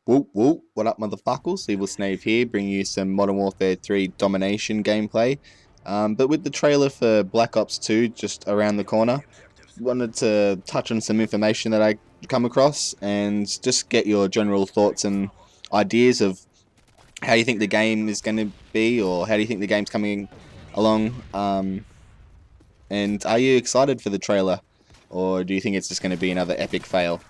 Whoop whoop, what up motherfuckers, EvilInsane here, bringing you some Modern Warfare 3 domination gameplay. But with the trailer for Black Ops 2 just around the corner, wanted to touch on some information that I come across and just get your general thoughts and ideas of how you think the game is going to be, or how do you think the game's coming along. And are you excited for the trailer, or do you think it's just going to be another epic fail?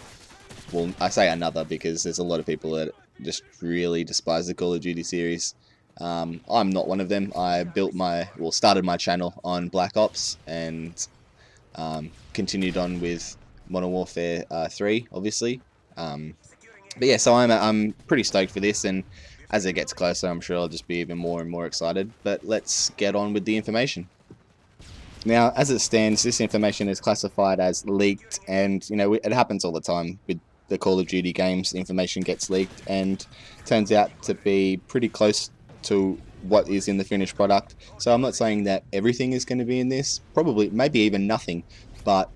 Well, I say another because there's a lot of people that just really despise the Call of Duty series. I'm not one of them. I started my channel on Black Ops and continued on with Modern Warfare 3, obviously. But yeah, so I'm pretty stoked for this, and as it gets closer, I'm sure I'll just be even more and more excited. But let's get on with the information. Now, as it stands, this information is classified as leaked, and it happens all the time with the Call of Duty games. Information gets leaked and turns out to be pretty close to what is in the finished product. So I'm not saying that everything is going to be in this, probably, maybe even nothing, but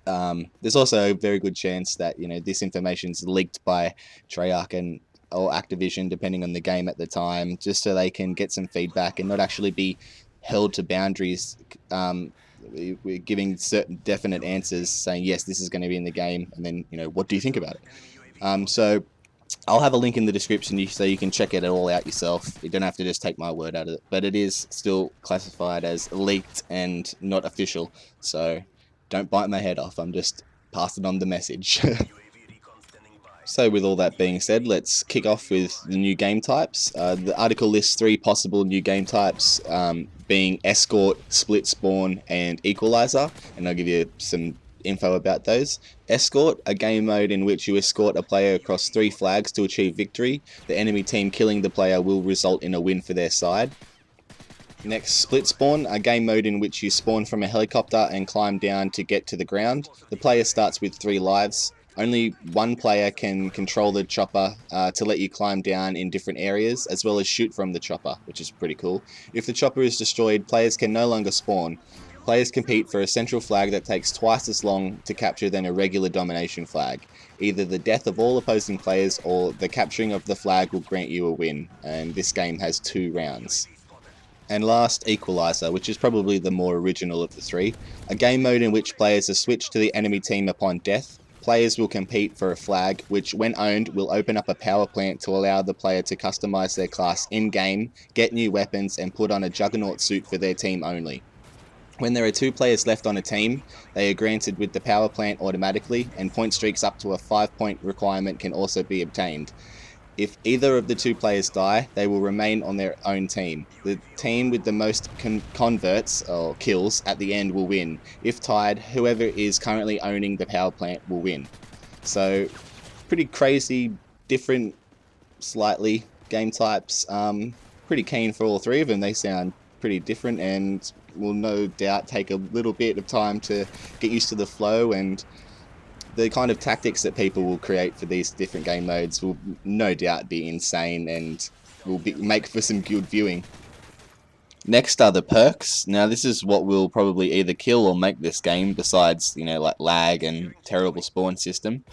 there's also a very good chance that this information is leaked by Treyarch or Activision, depending on the game at the time, just so they can get some feedback and not actually be held to boundaries. We're giving certain definite answers, saying yes, this is going to be in the game, and then what do you think about it? So I'll have a link in the description so you can check it all out yourself. You don't have to just take my word out of it, but it is still classified as leaked and not official, so don't bite my head off. I'm just passing on the message. So with all that being said, let's kick off with the new game types. The article lists 3 possible new game types, being Escort, Split Spawn, and Equalizer, and I'll give you some info about those. Escort, a game mode in which you escort a player across 3 flags to achieve victory. The enemy team killing the player will result in a win for their side. Next, Split Spawn, a game mode in which you spawn from a helicopter and climb down to get to the ground. The player starts with 3 lives. Only one player can control the chopper to let you climb down in different areas, as well as shoot from the chopper, which is pretty cool. If the chopper is destroyed, players can no longer spawn. Players compete for a central flag that takes twice as long to capture than a regular domination flag. Either the death of all opposing players or the capturing of the flag will grant you a win, and this game has 2 rounds. And last, Equalizer, which is probably the more original of the 3. A game mode in which players are switched to the enemy team upon death. Players will compete for a flag, which when owned will open up a power plant to allow the player to customize their class in-game, get new weapons, and put on a juggernaut suit for their team only. When there are 2 players left on a team, they are granted with the power plant automatically, and point streaks up to a 5-point requirement can also be obtained. If either of the 2 players die, they will remain on their own team. The team with the most converts or kills at the end will win. If tied, whoever is currently owning the power plant will win. So, pretty crazy, different, slightly game types. Pretty keen for all 3 of them. They sound pretty different and will no doubt take a little bit of time to get used to the flow, and the kind of tactics that people will create for these different game modes will no doubt be insane and will make for some good viewing. Next are the perks. Now this is what will probably either kill or make this game, besides like lag and terrible spawn system,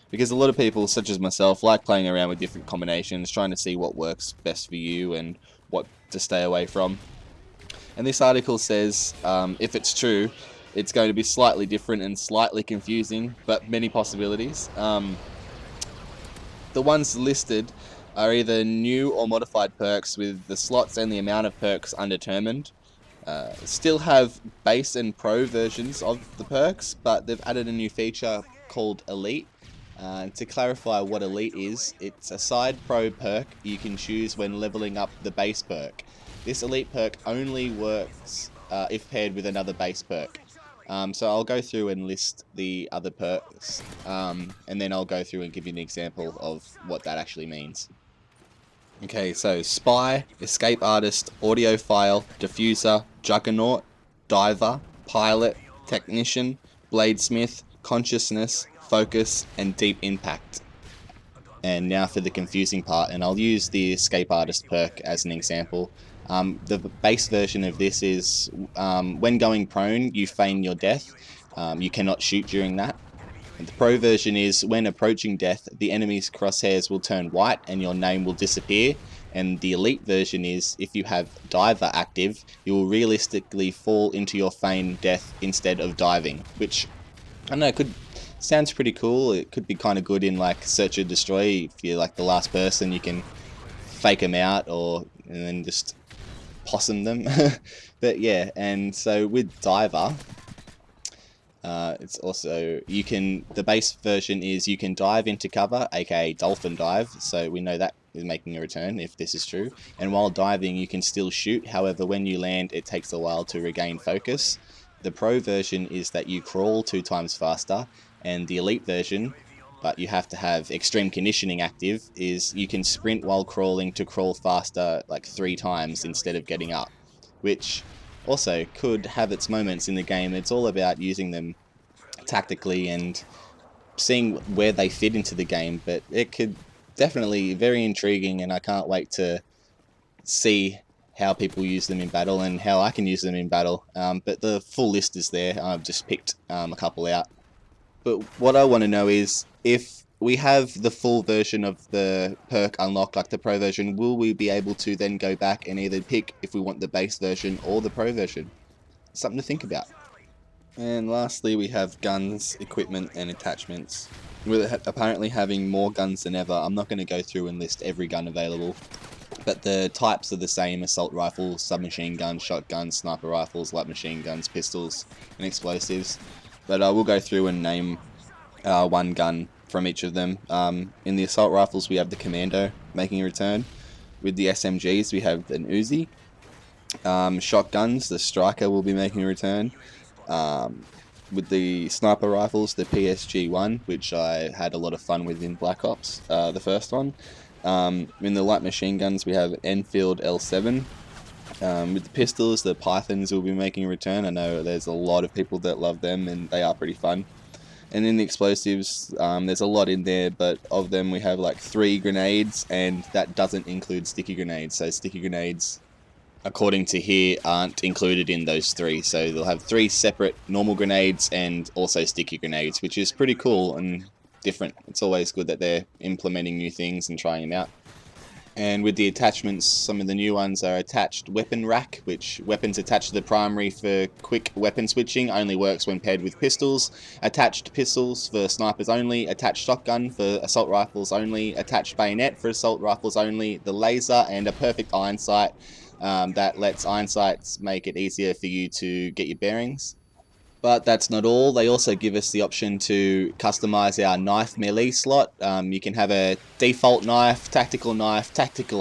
because a lot of people, such as myself, like playing around with different combinations, trying to see what works best for you and what to stay away from. And this article says, if it's true, it's going to be slightly different and slightly confusing, but many possibilities. The ones listed are either new or modified perks with the slots and the amount of perks undetermined. Still have base and pro versions of the perks, but they've added a new feature called Elite. To clarify what Elite is, it's a side pro perk you can choose when leveling up the base perk. This Elite perk only works if paired with another base perk. So I'll go through and list the other perks, and then I'll go through and give you an example of what that actually means. Okay, so Spy, Escape Artist, Audiophile, Diffuser, Juggernaut, Diver, Pilot, Technician, Bladesmith, Consciousness, Focus, and Deep Impact. And now for the confusing part, and I'll use the Escape Artist perk as an example. The base version of this is when going prone, you feign your death. You cannot shoot during that. The pro version is when approaching death, the enemy's crosshairs will turn white and your name will disappear. And the elite version is if you have diver active, you will realistically fall into your feigned death instead of diving, which I don't know, sounds pretty cool. It could be kind of good in like search and destroy. If you're like the last person, you can fake them out and then just possum them. But yeah, and so with diver, it's also the base version is you can dive into cover, aka dolphin dive, so we know that is making a return if this is true. And while diving you can still shoot, however when you land it takes a while to regain focus. The pro version is that you crawl 2 times faster, and the elite version, but you have to have extreme conditioning active, is you can sprint while crawling to crawl faster like 3 times instead of getting up, which also could have its moments in the game. It's all about using them tactically and seeing where they fit into the game, but it could definitely very intriguing, and I can't wait to see how people use them in battle and how I can use them in battle. But the full list is there. I've just picked a couple out. But what I want to know is, if we have the full version of the perk unlocked, like the pro version, will we be able to then go back and either pick if we want the base version or the pro version? Something to think about. And lastly, we have guns, equipment and attachments. With apparently having more guns than ever, I'm not going to go through and list every gun available, but the types are the same: assault rifles, submachine guns, shotguns, sniper rifles, light machine guns, pistols and explosives. But I will go through and name one gun from each of them. In the assault rifles we have the Commando making a return. With the SMGs we have an Uzi. Shotguns, the Striker will be making a return. With the sniper rifles, the PSG-1, which I had a lot of fun with in Black Ops, the first one. In the light machine guns we have Enfield L7. With the pistols, the Pythons will be making a return. I know there's a lot of people that love them and they are pretty fun. And in the explosives, there's a lot in there, but of them we have like 3 grenades, and that doesn't include sticky grenades. So sticky grenades, according to here, aren't included in those 3. So they'll have 3 separate normal grenades and also sticky grenades, which is pretty cool and different. It's always good that they're implementing new things and trying them out. And with the attachments, some of the new ones are attached weapon rack, which weapons attached to the primary for quick weapon switching only works when paired with pistols. Attached pistols for snipers only. Attached shotgun for assault rifles only. Attached bayonet for assault rifles only. The laser and a perfect iron sight that lets iron sights make it easier for you to get your bearings. But that's not all. They also give us the option to customize our knife melee slot. You can have a default knife, tactical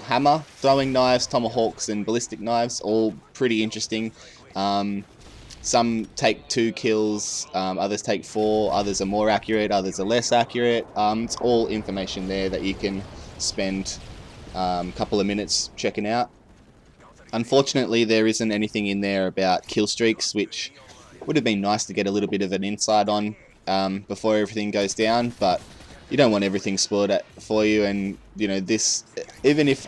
hammer, throwing knives, tomahawks and ballistic knives, all pretty interesting. Some take 2 kills, others take 4, others are more accurate, others are less accurate. It's all information there that you can spend a couple of minutes checking out. Unfortunately, there isn't anything in there about kill streaks, which would have been nice to get a little bit of an insight on before everything goes down, but you don't want everything spoiled for you. And you know, this, even if,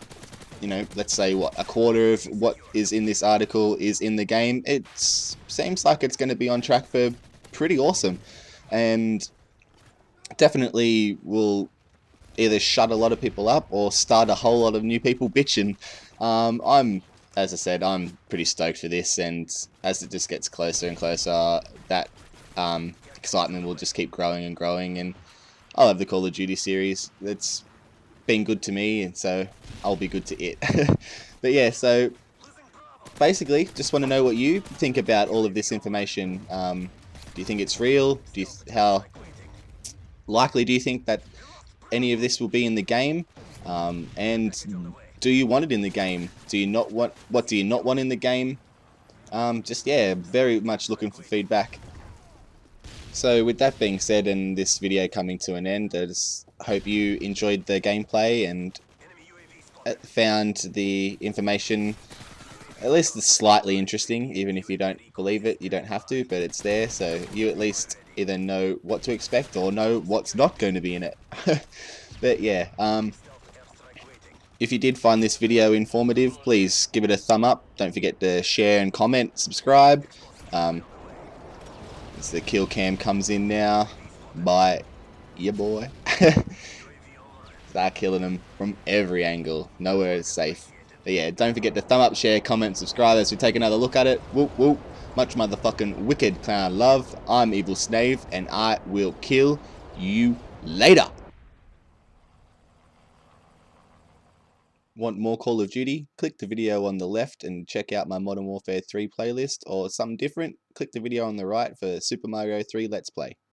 you know, let's say a quarter of what is in this article is in the game, it seems like it's going to be on track for pretty awesome, and definitely will either shut a lot of people up or start a whole lot of new people bitching. As I said, I'm pretty stoked for this, and as it just gets closer and closer, that excitement will just keep growing and growing, and I love the Call of Duty series. It's been good to me, and so I'll be good to it. But yeah, so basically, just want to know what you think about all of this information. Do you think it's real? How likely do you think that any of this will be in the game? And do you want it in the game? Do you not want? What do you not want in the game? Yeah, very much looking for feedback. So with that being said, and this video coming to an end, I just hope you enjoyed the gameplay and found the information at least slightly interesting. Even if you don't believe it, you don't have to, but it's there, so you at least either know what to expect or know what's not going to be in it. But yeah, if you did find this video informative, please give it a thumb up. Don't forget to share and comment, subscribe. As the kill cam comes in now. by your boy. Start killing them from every angle. Nowhere is safe. But yeah, don't forget to thumb up, share, comment, subscribe as we take another look at it. Whoop whoop. Much motherfucking wicked clown love. I'm EvilInsane, and I will kill you later. Want more Call of Duty? Click the video on the left and check out my Modern Warfare 3 playlist, or something different, click the video on the right for Super Mario 3 Let's Play.